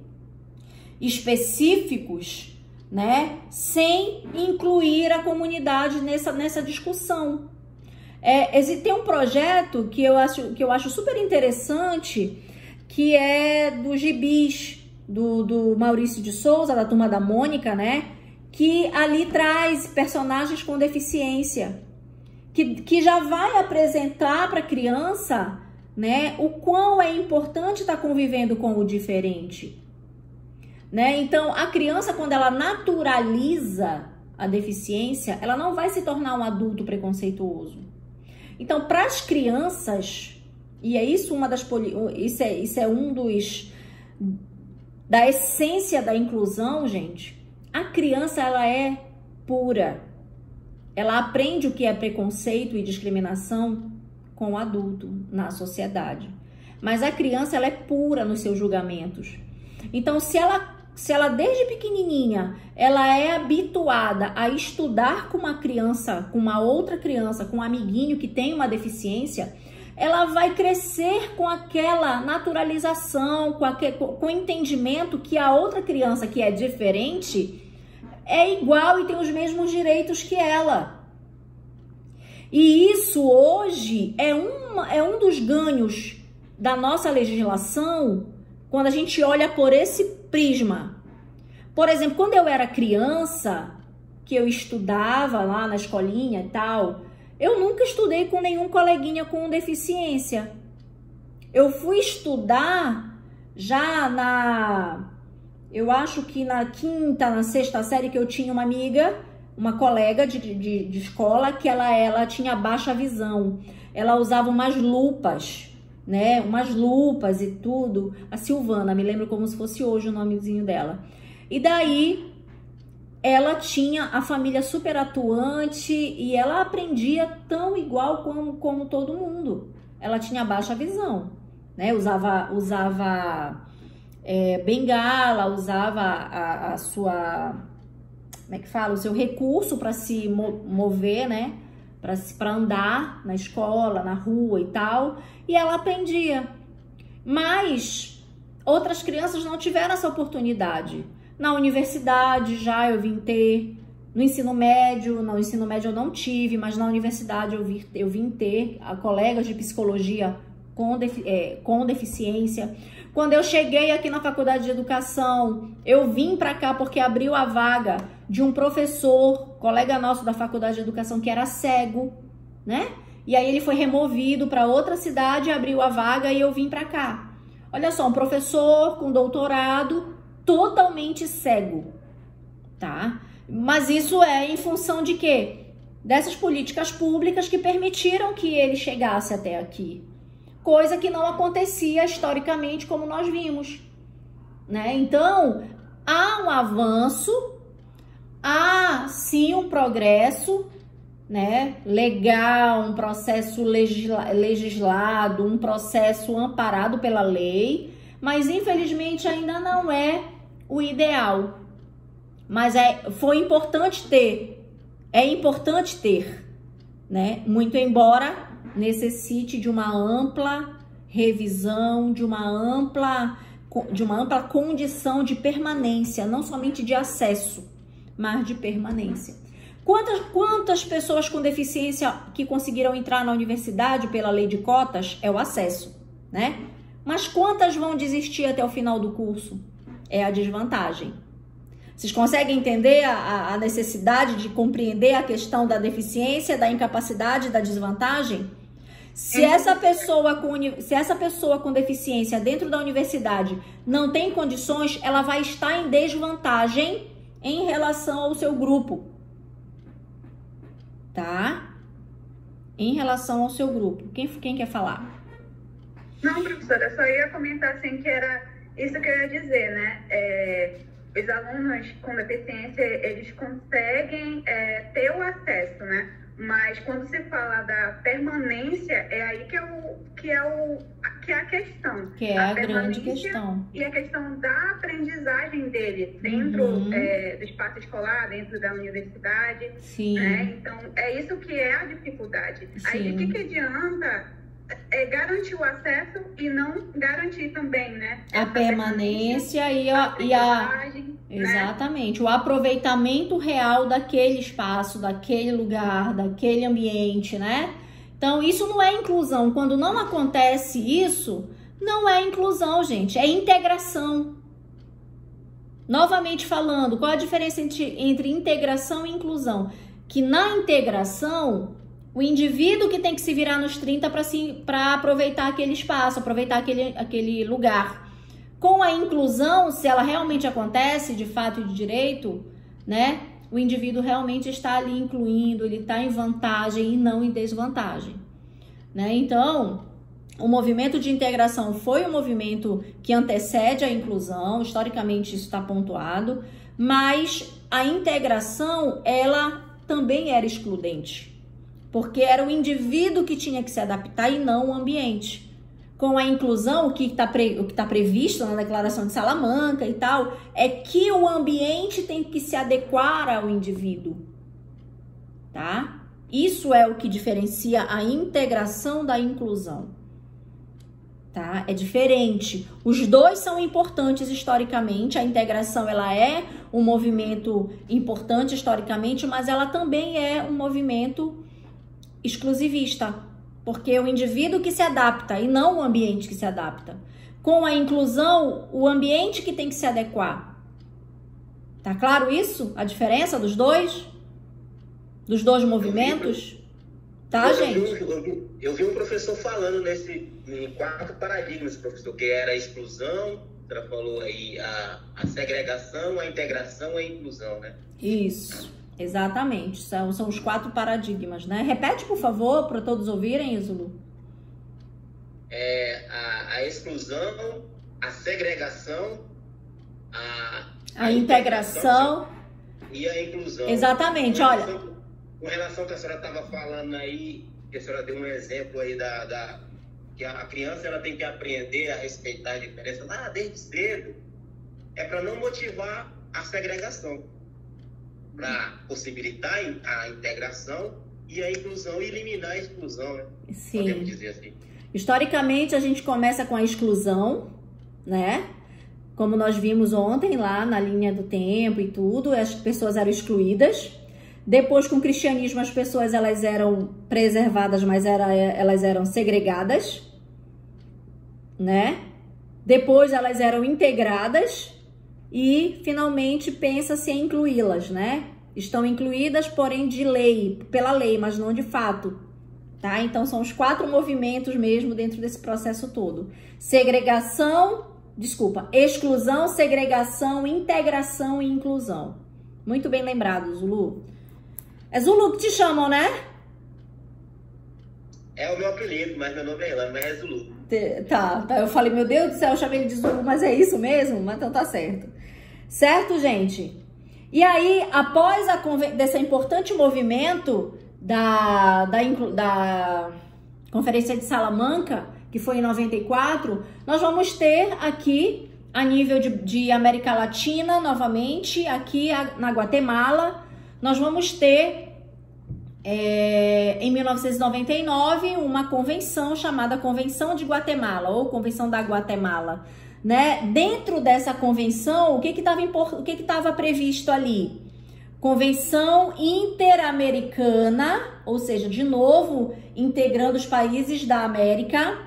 específicos, né? Sem incluir a comunidade nessa discussão. Tem um projeto que eu acho super interessante, que é do Gibis, do Maurício de Souza, da Turma da Mônica, né? Que ali traz personagens com deficiência, que já vai apresentar para a criança, né, o quão é importante estar convivendo com o diferente, né? Então, a criança, quando ela naturaliza a deficiência, ela não vai se tornar um adulto preconceituoso. Então, para as crianças, e é isso isso é um dos da essência da inclusão, gente. A criança, ela é pura. Ela aprende o que é preconceito e discriminação com o adulto na sociedade. Mas a criança, ela é pura nos seus julgamentos. Então, se ela desde pequenininha, ela é habituada a estudar com uma criança, com uma outra criança, com um amiguinho que tem uma deficiência, ela vai crescer com aquela naturalização, com o entendimento que a outra criança que é diferente é igual e tem os mesmos direitos que ela. E isso hoje é um dos ganhos da nossa legislação quando a gente olha por esse prisma. Por exemplo, quando eu era criança, que eu estudava lá na escolinha e tal, eu nunca estudei com nenhum coleguinha com deficiência. Eu fui estudar já eu acho que na quinta, na sexta série, que eu tinha uma amiga, uma colega de escola, que ela tinha baixa visão. Ela usava umas lupas, né? Umas lupas e tudo. A Silvana, me lembro como se fosse hoje o nomezinho dela. E daí, ela tinha a família super atuante e ela aprendia tão igual como todo mundo. Ela tinha baixa visão, né? Usava bengala, usava a sua, como é que fala? O seu recurso para se mover, né? Para andar na escola, na rua e tal. E ela aprendia. Mas outras crianças não tiveram essa oportunidade. Na universidade já eu vim ter. No ensino médio eu não tive, mas na universidade eu vim ter colegas de psicologia com deficiência. Quando eu cheguei aqui na faculdade de educação, eu vim para cá porque abriu a vaga de um professor, colega nosso da faculdade de educação, que era cego, né? E aí ele foi removido para outra cidade, abriu a vaga e eu vim para cá. Olha só, um professor com doutorado, totalmente cego, tá? Mas isso é em função de quê? Dessas políticas públicas que permitiram que ele chegasse até aqui. Coisa que não acontecia historicamente, como nós vimos, né? Então, há um avanço, há sim um progresso, né? Legal, um processo legislado, um processo amparado pela lei, mas infelizmente ainda não é o ideal. Mas foi importante ter, é importante ter, né? Muito embora necessite de uma ampla revisão, de uma ampla condição de permanência, não somente de acesso, mas de permanência. Quantas pessoas com deficiência que conseguiram entrar na universidade pela lei de cotas é o acesso, né? Mas quantas vão desistir até o final do curso? É a desvantagem. Vocês conseguem entender a necessidade de compreender a questão da deficiência, da incapacidade, da desvantagem? Se essa pessoa com deficiência dentro da universidade não tem condições, ela vai estar em desvantagem em relação ao seu grupo, tá? Em relação ao seu grupo. Quem quer falar? Não, professora, eu só ia comentar assim que era Isso que eu ia dizer, né? Os alunos com deficiência, eles conseguem ter o acesso, né? Mas quando se fala da permanência, é aí que é a questão. Que é a grande questão. E a questão da aprendizagem dele dentro do espaço escolar, dentro da universidade. Sim. Né? Então, é isso que é a dificuldade. Sim. Aí, o que adianta garantir o acesso e não garantir também, né? A permanência e a exatamente, o aproveitamento real daquele espaço, daquele lugar, daquele ambiente, né? Então, isso não é inclusão. Quando não acontece isso, não é inclusão, gente. É integração. Novamente falando, qual a diferença entre integração e inclusão? Que na integração, o indivíduo que tem que se virar nos 30 para aproveitar aquele espaço, aproveitar aquele lugar. Com a inclusão, se ela realmente acontece de fato e de direito, né? O indivíduo realmente está ali incluindo, ele está em vantagem e não em desvantagem, né? Então, o movimento de integração foi um movimento que antecede a inclusão, historicamente isso está pontuado, mas a integração, ela também era excludente, porque era o indivíduo que tinha que se adaptar e não o ambiente. Com a inclusão, o que está previsto na Declaração de Salamanca e tal, é que o ambiente tem que se adequar ao indivíduo, tá? Isso é o que diferencia a integração da inclusão, tá? É diferente. Os dois são importantes historicamente. A integração, ela é um movimento importante historicamente, mas ela também é um movimento exclusivista, porque é o indivíduo que se adapta e não o ambiente que se adapta. Com a inclusão, o ambiente que tem que se adequar. Tá claro isso? A diferença dos dois? Dos dois movimentos? Tá, gente? Eu vi um professor falando em 4 paradigmas, professor, que era a exclusão, ela falou aí a segregação, a integração e a inclusão, né? Isso. Exatamente, são os 4 paradigmas, né? Repete, por favor, para todos ouvirem, Zulu. A exclusão, a segregação, a integração e a inclusão. Exatamente, olha. Com relação ao que a senhora estava falando aí, que a senhora deu um exemplo aí que a criança ela tem que aprender a respeitar a diferença lá desde cedo, é para não motivar a segregação, para possibilitar a integração e a inclusão e eliminar a exclusão, né? Sim. Podemos dizer assim. Historicamente, a gente começa com a exclusão, né? Como nós vimos ontem lá na linha do tempo e tudo, as pessoas eram excluídas. Depois, com o cristianismo, as pessoas elas eram preservadas, mas elas eram segregadas, né? Depois, elas eram integradas. E, finalmente, pensa-se em incluí-las, né? Estão incluídas, porém, de lei, pela lei, mas não de fato, tá? Então, são os 4 movimentos mesmo dentro desse processo todo. Exclusão, segregação, integração e inclusão. Muito bem lembrado, Zulu. É Zulu que te chamam, né? É o meu apelido, mas meu nome é Elane, mas é Zulu. Tá. Eu falei, meu Deus do céu, eu chamei ele de Zulu, mas é isso mesmo? Mas então tá certo. Certo, gente? E aí, após desse importante movimento da Conferência de Salamanca, que foi em 94, nós vamos ter aqui, a nível de América Latina, novamente, aqui na Guatemala, nós vamos ter, em 1999, uma convenção chamada Convenção de Guatemala, ou Convenção da Guatemala, né? Dentro dessa convenção, o que estava previsto ali? Convenção Interamericana, ou seja, de novo, integrando os países da América,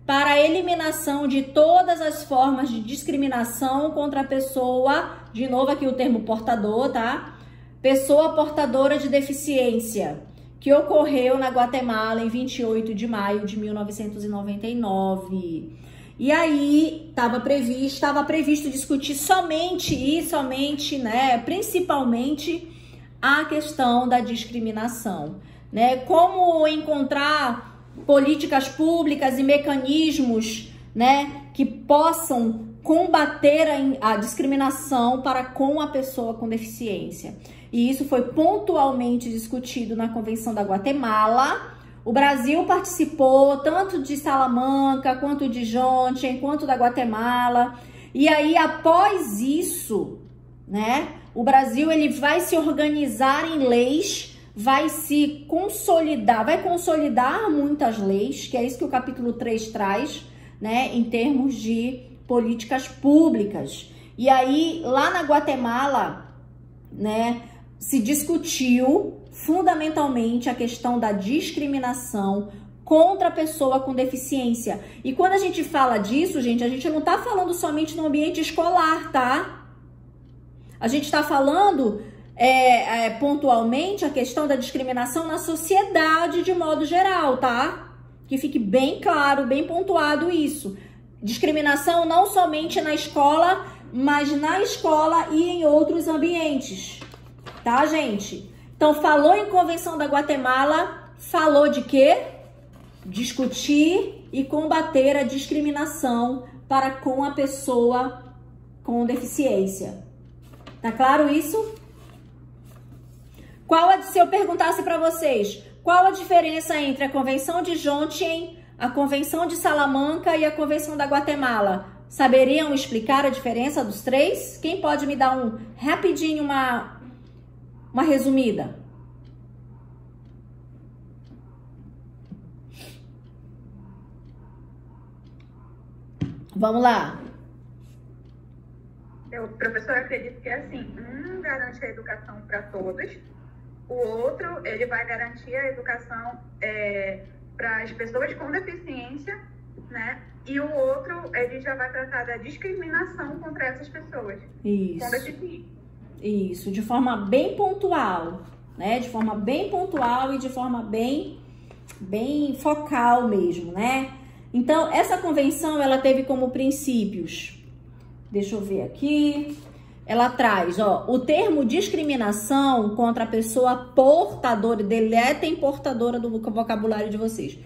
para a eliminação de todas as formas de discriminação contra a pessoa, de novo aqui o termo portador, tá? Pessoa portadora de deficiência, que ocorreu na Guatemala em 28 de maio de 1999. E aí estava previsto discutir somente, né, principalmente a questão da discriminação, né? Como encontrar políticas públicas e mecanismos, né, que possam combater a discriminação para com a pessoa com deficiência. E isso foi pontualmente discutido na Convenção da Guatemala. O Brasil participou tanto de Salamanca, quanto de Jönköping, quanto da Guatemala. E aí, após isso, né, o Brasil ele vai se organizar em leis, vai se consolidar, vai consolidar muitas leis, que é isso que o capítulo 3 traz, né, em termos de políticas públicas. E aí, lá na Guatemala, né, se discutiu fundamentalmente a questão da discriminação contra a pessoa com deficiência. E quando a gente fala disso, gente, a gente não tá falando somente no ambiente escolar, tá? A gente tá falando pontualmente a questão da discriminação na sociedade de modo geral, tá? Que fique bem claro, bem pontuado isso. Discriminação não somente na escola, mas na escola e em outros ambientes, tá, gente? Então, falou em Convenção da Guatemala, falou de quê? Discutir e combater a discriminação para com a pessoa com deficiência. Tá claro isso? Se eu perguntasse para vocês, qual a diferença entre a Convenção de Jönköping, a Convenção de Salamanca e a Convenção da Guatemala? Saberiam explicar a diferença dos três? Quem pode me dar rapidinho uma resumida? Vamos lá. Eu, professor, acredito que é assim, um garante a educação para todos, o outro, ele vai garantir a educação para as pessoas com deficiência, né? E o outro, ele já vai tratar da discriminação contra essas pessoas com deficiência. Isso, de forma bem pontual, né? De forma bem pontual e de forma bem focal mesmo, né? Então, essa convenção, ela teve como princípios, deixa eu ver aqui, ela traz, ó, o termo discriminação contra a pessoa portadora, deletem portadora do vocabulário de vocês.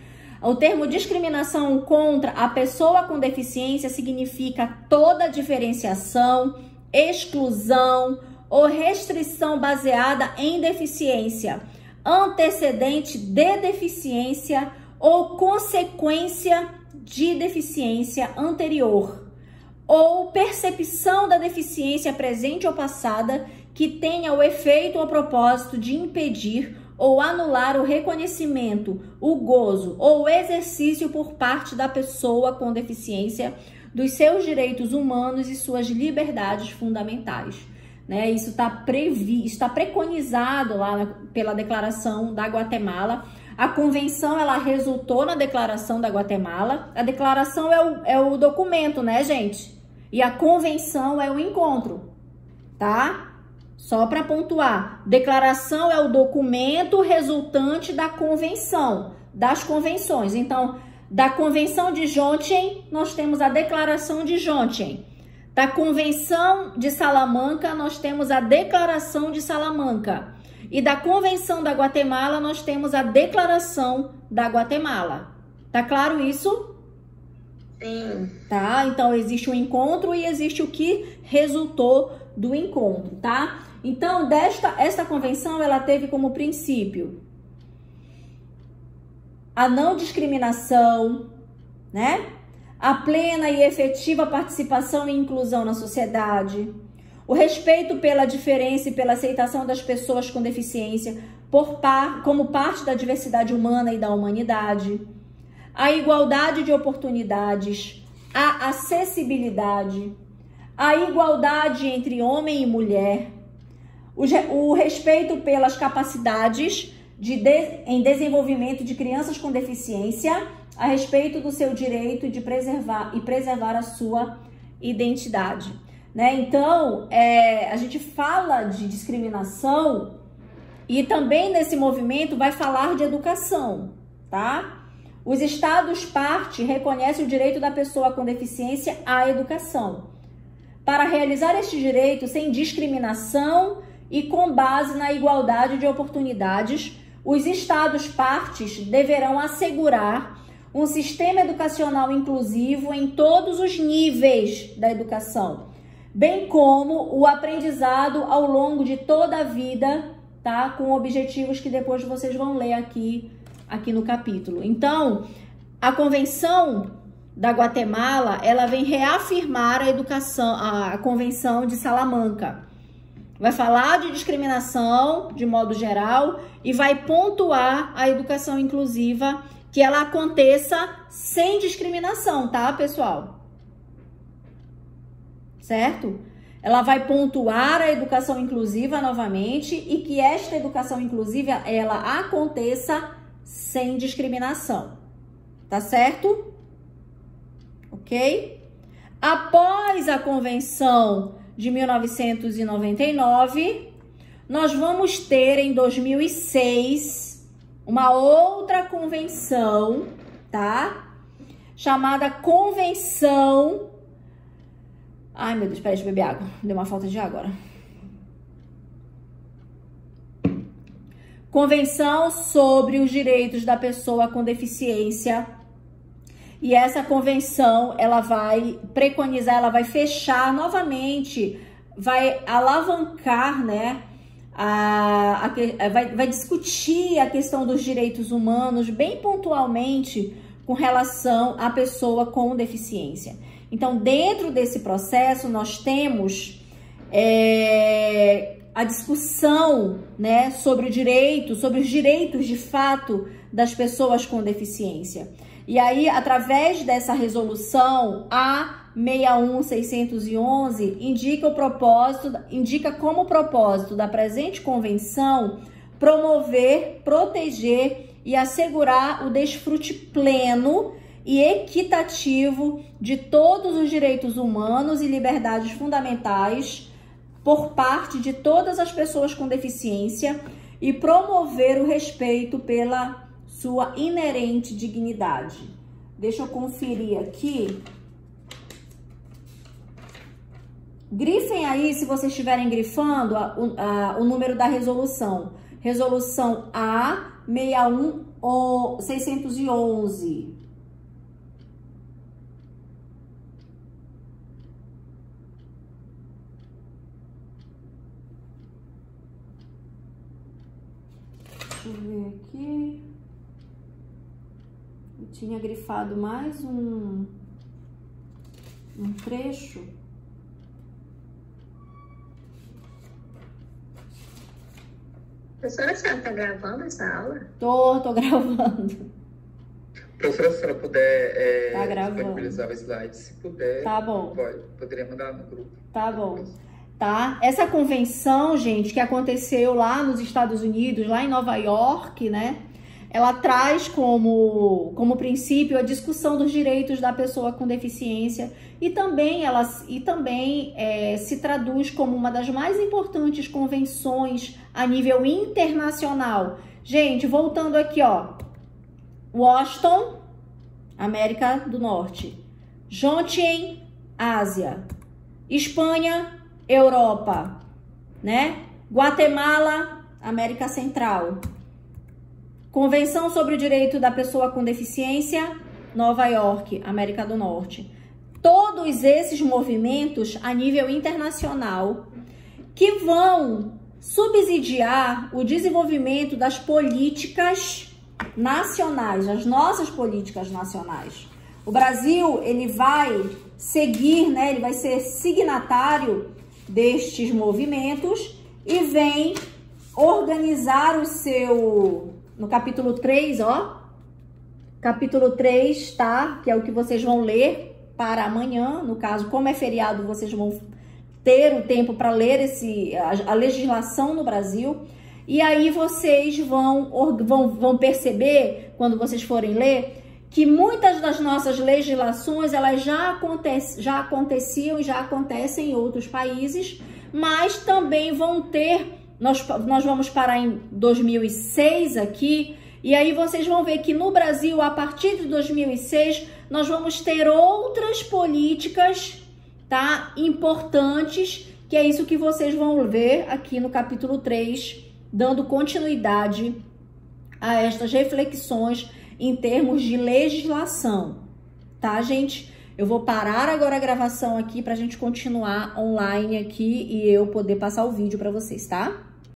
O termo discriminação contra a pessoa com deficiência significa toda diferenciação, exclusão ou restrição baseada em deficiência, antecedente de deficiência ou consequência de deficiência anterior, ou percepção da deficiência presente ou passada que tenha o efeito ou propósito de impedir ou anular o reconhecimento, o gozo ou o exercício por parte da pessoa com deficiência dos seus direitos humanos e suas liberdades fundamentais. Né? Isso está preconizado lá pela Declaração da Guatemala. A convenção, ela resultou na Declaração da Guatemala. A declaração é o documento, né, gente? E a convenção é o encontro, tá? Só para pontuar. Declaração é o documento resultante da convenção, das convenções. Então, da Convenção de Jönköping, nós temos a Declaração de Jönköping. Da Convenção de Salamanca, nós temos a Declaração de Salamanca. E da Convenção da Guatemala, nós temos a Declaração da Guatemala. Tá claro isso? Sim. Tá? Então, existe um encontro e existe o que resultou do encontro, tá? Então, esta convenção, ela teve como princípio a não discriminação, né? A plena e efetiva participação e inclusão na sociedade, o respeito pela diferença e pela aceitação das pessoas com deficiência como parte da diversidade humana e da humanidade, a igualdade de oportunidades, a acessibilidade, a igualdade entre homem e mulher, o respeito pelas capacidades em desenvolvimento de crianças com deficiência, a respeito do seu direito de preservar a sua identidade. Né? Então, a gente fala de discriminação e também nesse movimento vai falar de educação, tá? Os estados parte reconhecem o direito da pessoa com deficiência à educação. Para realizar este direito sem discriminação e com base na igualdade de oportunidades, os estados partes deverão assegurar um sistema educacional inclusivo em todos os níveis da educação, bem como o aprendizado ao longo de toda a vida, tá? Com objetivos que depois vocês vão ler aqui no capítulo. Então, a Convenção da Guatemala, ela vem reafirmar a Convenção de Salamanca. Vai falar de discriminação de modo geral e vai pontuar a educação inclusiva, que ela aconteça sem discriminação, tá, pessoal? Certo? Ela vai pontuar a educação inclusiva novamente e que esta educação inclusiva, ela aconteça sem discriminação. Tá certo? Ok? Após a Convenção de 1999, nós vamos ter em 2006 uma outra convenção, tá? Chamada Convenção... Ai, meu Deus, peraí, deixa eu beber água. Deu uma falta de água agora. Convenção sobre os direitos da pessoa com deficiência. E essa convenção, ela vai preconizar, ela vai fechar novamente, vai alavancar, né? Vai discutir a questão dos direitos humanos bem pontualmente com relação à pessoa com deficiência. Então, dentro desse processo, nós temos a discussão, né, sobre os direitos de fato das pessoas com deficiência. E aí, através dessa resolução, a 61611 indica como propósito da presente convenção promover, proteger e assegurar o desfrute pleno e equitativo de todos os direitos humanos e liberdades fundamentais por parte de todas as pessoas com deficiência e promover o respeito pela sua inerente dignidade. Deixa eu conferir aqui. Grifem aí, se vocês estiverem grifando, o número da resolução. Resolução A 61611. Deixa eu ver aqui. Eu tinha grifado mais um trecho. Professora, a senhora está gravando essa aula? Tô gravando. Professora, se a senhora puder disponibilizar o slide, se puder, tá bom. Poderia mandar no grupo. Tá bom. Tá? Essa convenção, gente, que aconteceu lá nos Estados Unidos, lá em Nova York, né? Ela traz como princípio a discussão dos direitos da pessoa com deficiência e também se traduz como uma das mais importantes convenções a nível internacional. Gente, voltando aqui, ó. Washington, América do Norte. Jönköping, Ásia. Espanha, Europa, né? Guatemala, América Central. Convenção sobre o direito da pessoa com deficiência, Nova York, América do Norte. Todos esses movimentos a nível internacional que vão subsidiar o desenvolvimento das políticas nacionais, as nossas políticas nacionais. O Brasil, ele vai seguir, né? Ele vai ser signatário destes movimentos e vem organizar o seu... No capítulo 3, ó, capítulo 3, tá? Que é o que vocês vão ler para amanhã. No caso, como é feriado, vocês vão ter o tempo para ler a legislação no Brasil. E aí vocês vão perceber, quando vocês forem ler, que muitas das nossas legislações, elas já aconteciam e já acontecem em outros países, mas também vão ter... Nós vamos parar em 2006 aqui, e aí vocês vão ver que no Brasil, a partir de 2006, nós vamos ter outras políticas, tá? Importantes, que é isso que vocês vão ver aqui no capítulo 3, dando continuidade a estas reflexões em termos de legislação, tá, gente? Eu vou parar agora a gravação aqui pra gente continuar online aqui e eu poder passar o vídeo pra vocês, tá?